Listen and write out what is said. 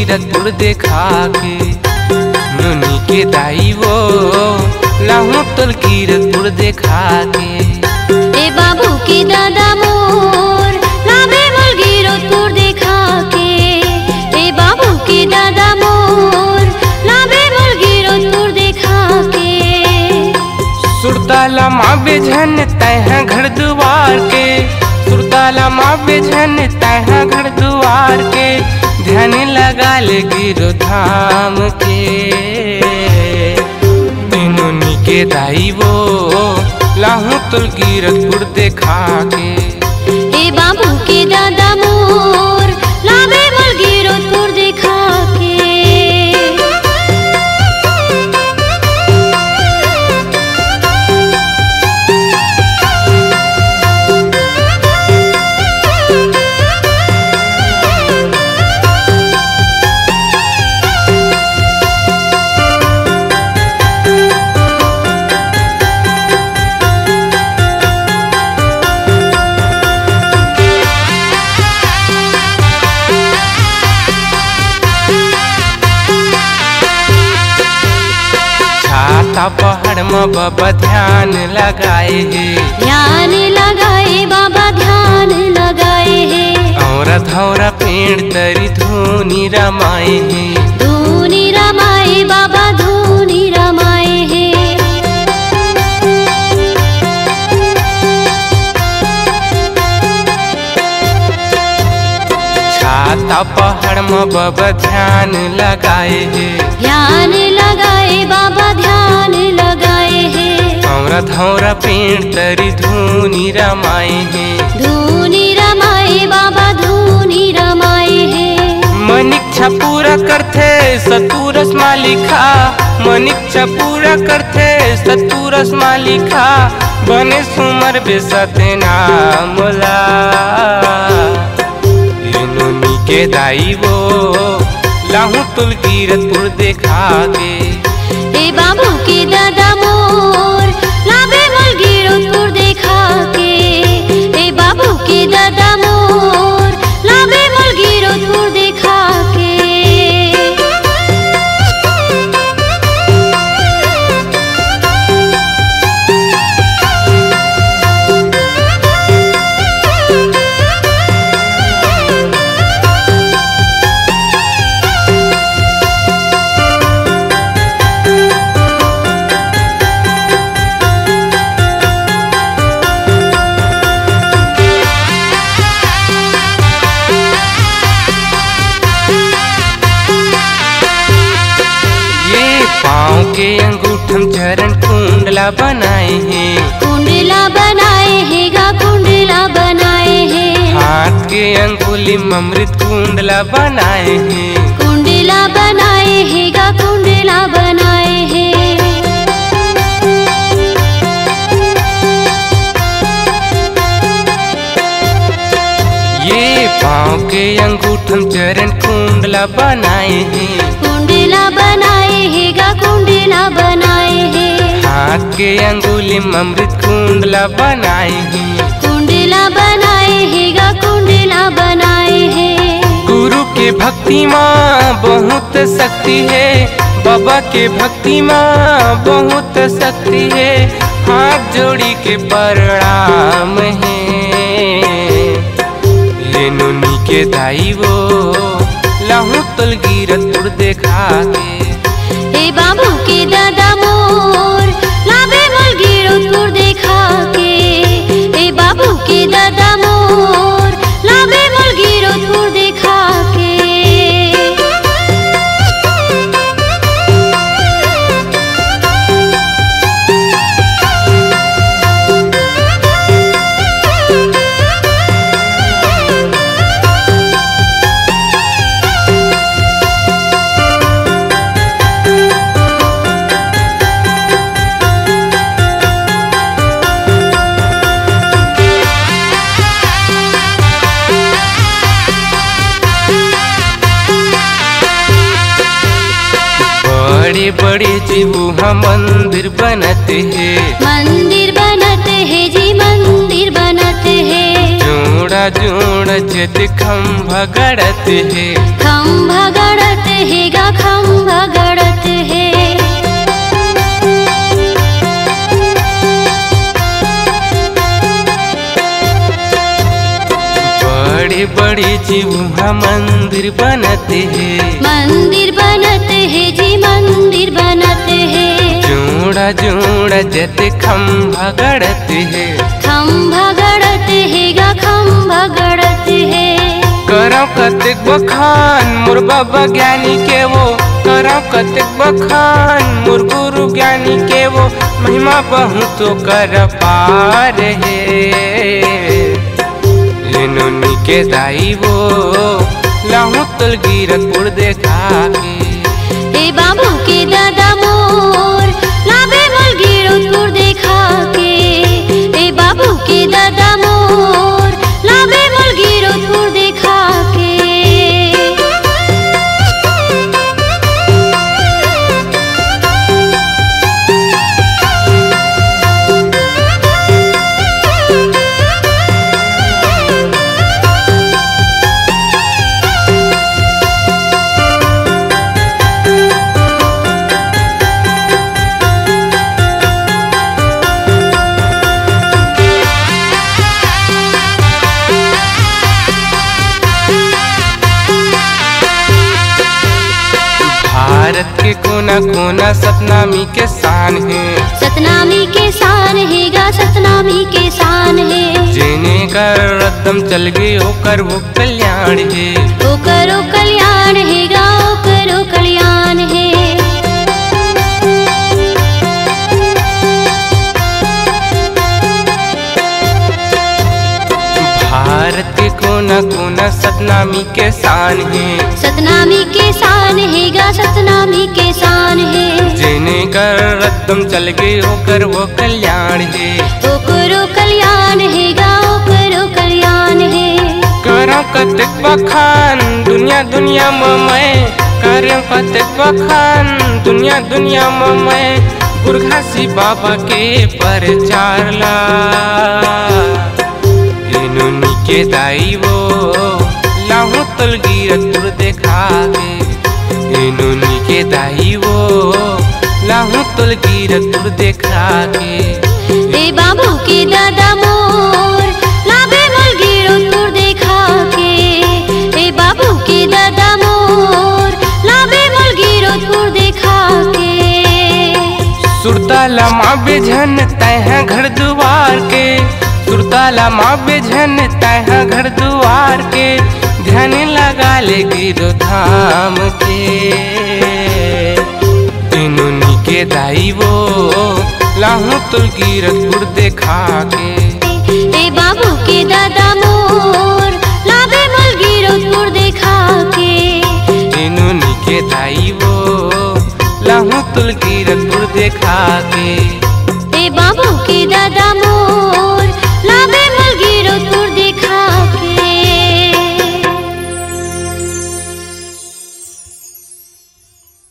कीरतपुर देखा के नुनी के दाई वो लाहू तुल कीरतपुर देखा के। ए बाबू के दादा मोर लावे मोल कीरतपुर देखा के। ए बाबू के दादा मोर लावे मोल कीरतपुर देखा के। सुरताला माँ बेझन तैहा घर दुआर के, सुरताला माँ बेझन तैहा घर दुआर के। ध्यान लगा ले गिरो धाम के नुनी के दाई वो लाहू तुल कीरतपुर देखा के। ए बाबू के दादा मोर लावे मोल कीरतपुर देखा के। पहाड़ में बाबा ध्यान लगाए है, ध्यान लगाए बाबा ध्यान लगाए है। औरा धौरा पेड़ तरी धूनी रमाए है, धूनी रमाए बाबा धूनी रमाए है। छाता पहाड़ में बाबा ध्यान लगाए है, ध्यान लगाए बाबा ध्यान लगाए है। औरा धौरा पेड़ तरी धूनी रमाए है, धूनी रमाए बाबा धूनी रमाए है। मन इच्छा पूरा करते सतुरस मालिका, मन इच्छा पूरा करते सतुरस मालिका। बने सुमर बेसते नामला नुनी के दाई वो लाहू तुल कीरतपुर देखा के। ए बाबू के दादा मोर लावे मोल कीरतपुर देखा के। ए बाबू के दादा मोर लावे मोल कीरतपुर देखा के। पाँव के अंगूठम चरण कुंडला बनाए हैं, कुंडला बनाए हैं गा कुंडला बनाए हैं। हाथ के अंगुली अमृत कुंडला बनाए हैं, कुंडला बनाए हैं गा कुंडला बनाए हैं। ये पाँव के अंगूठम चरण कुंडला बनाए हैं, कुंडला बनाए हैं गा कुंडला बनाए हैं। हाथ के अंगुली अमृत कुंडला बनाए हैं, कुंडला बनाए हैं गा कुंडला बनाए हैं। गुरु के भक्ति माँ बहुत शक्ति है, बाबा के भक्ति माँ बहुत शक्ति है। हाथ जोड़ी के प्रणाम है ये नुनी के दाई वो लाहू तुल कीरतपुर देखा के। ए बाबू के दादा मोर लावे मोल कीरतपुर देखा के। ए बाबू के दादा मोर लावे मोल कीरतपुर देखा के। बड़े बड़े जीवुहा मंदिर बनते हैं, मंदिर बनते हैं जी मंदिर बनते हैं। जोड़ा जोड़ा जत खम्भा गड़ते हैं, खम्भा गड़ते है गा खंभा गड़त है। बड़े बड़े जी वहाँ मंदिर बनते है। मंदिर बनत है जी मंदिर बनत है। जोड़ा जोड़ा जते खंभा गड़त है। खंभा गड़त है गा खंभा गड़त है। करौ कतिक बखान मोर बाबा ज्ञानी के वो, करौ कतिक बखान मोर गुरु ज्ञानी के वो, महिमा बहुत कर पार है। लेनुनी के दाई वो लाहू तल गिरतपुर देखा के। ए बाबू के दादा मोर लाबे मोल गिरतपुर देखा के। ए बाबू के दादा मोर लाबे मोल गिरतपुर देखा के। भारत के कोना कोना सतनामी के शान है। सतनामी के शान है गा सतनामी के शान है। जेने कर रदम चल गए ओकर वो कल्याण है। ओ करो कल्याण है गा ओ करो कल्याण है। भारत के कोना कोना सतनामी के शान है। सतनामी के शान है गा सतनामी के शान है। जेने कर रदम चल गए ओकर वो कल्याण है। ओ करो कल्याण है गा ओ करो कल्याण है। करौ कतिक बखान दुनिया दुनिया में मैं, करौ कतिक बखान दुनिया दुनिया में मैं, गुरघासी बाबा के प्रचार ला। लेनुनी के दाई वो लाहू तल गिरतपुर देखा के। लेनुनी के दाई वो लाहू तल गिरतपुर देखा के। ए बाबू के दादा मोर लाबे मोल गिरतपुर देखा के। ए बाबू के दादा मोर लाबे मोल गिरतपुर देखा के। सुरताला माँ बेझन तैहा घर दुआर के। सुरताला माँ बेझन तैहा घर दुआर के, ध्यान लगा ले गिरो धाम के। लेनुनी के दाई वो लाहू तुल गिरतपुर देखा के। ए बाबू के दादा मोर लाबे मोल गिरतपुर देखा के। लेनुनी के दाई वो लाहू तुल गिरतपुर देखा के।